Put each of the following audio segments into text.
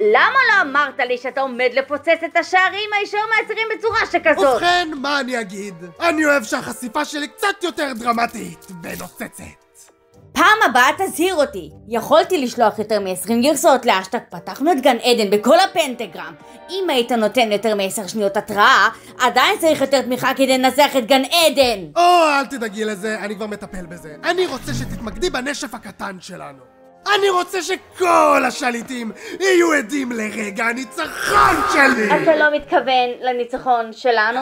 למה לא אמרת לי שאתה עומד לפוצץ את השערים הישר מהצירים בצורה שכזאת? ובכן, מה אני אגיד? אני אוהב שהחשיפה שלי קצת יותר דרמטית ונוצצת. פעם הבאה תזהיר אותי. יכולתי לשלוח יותר מ-20 גרסאות להשטג פתחנו את גן עדן בכל הפנטגרם. אם היית נותן יותר מ-10 שניות התראה, עדיין צריך יותר תמיכה כדי לנצח את גן עדן. אל תדאגי לזה, אני כבר מטפל בזה. אני רוצה שתתמקדי בנשף הקטן שלנו. אני רוצה שכל השליטים יהיו עדים לרגע הניצחון שלי! אתה לא מתכוון לניצחון שלנו?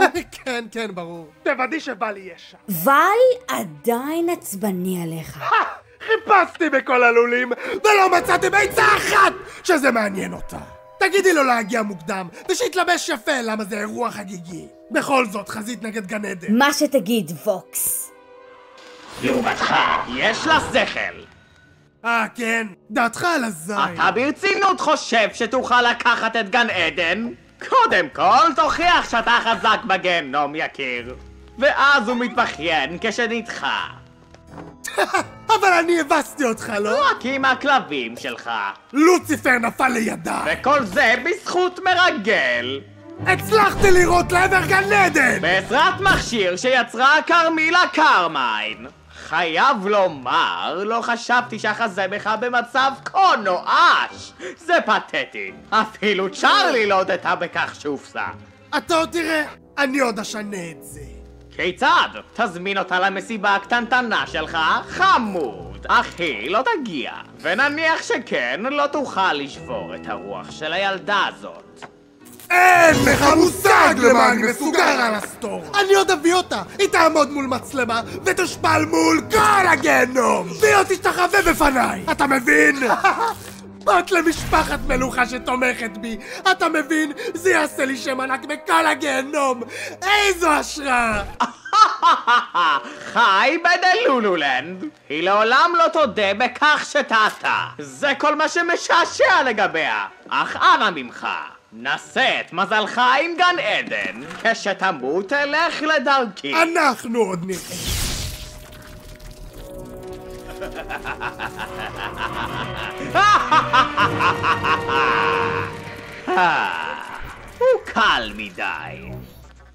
כן, ברור. תוודאי שבלי יש שם. ול עדיין עצבני עליך. חיפשתי בכל הלולים, ולא מצאתי ביצה אחת שזה מעניין אותה. תגידי לו להגיע מוקדם, ושיתלבש יפה, למה זה אירוע חגיגי. בכל זאת, חזית נגד גן עדן. מה שתגיד, ווקס. לעומתך, יש לה שכל. כן? דעתך על הזין. אתה ברצינות חושב שתוכל לקחת את גן עדן? קודם כל תוכיח שאתה חזק בגיהנום, יקיר. ואז הוא מתבכיין כשנדחה. אבל אני הבסתי אותך, לא? רק עם הכלבים שלך. לוציפר נפל לידה. וכל זה בזכות מרגל. הצלחתי לראות לעבר גן עדן! בעזרת מכשיר שיצרה קרמילה קרמיין. חייב לומר, לא חשבתי שהחזה בך במצב כה נואש. זה פתטי. אפילו צ'רלי לא הודתה בכך שהופסה. אתה עוד תראה, אני עוד אשנה את זה. כיצד? תזמין אותה למסיבה הקטנטנה שלך? חמוד. אך היא לא תגיע. ונניח שכן, לא תוכל לשבור את הרוח של הילדה הזאת. אין לך מושג למה אני מסוגר על הסטור. אני עוד אביא אותה, היא תעמוד מול מצלמה ותושפל מול כל הגיהנום והיא עוד תשתחווה בפניי, אתה מבין? בת למשפחת מלוכה שתומכת בי, אתה מבין? זה יעשה לי שם ענק בכל הגיהנום. איזו השראה. חי בדלולולנד. היא לעולם לא תודה בכך שטעתה. זה כל מה שמשעשע לגביה. אך אנא ממך, נסה את מזלך עם גן עדן. כשתמות תלך לדרכי. אנחנו עוד נראה. הוא קל מדי.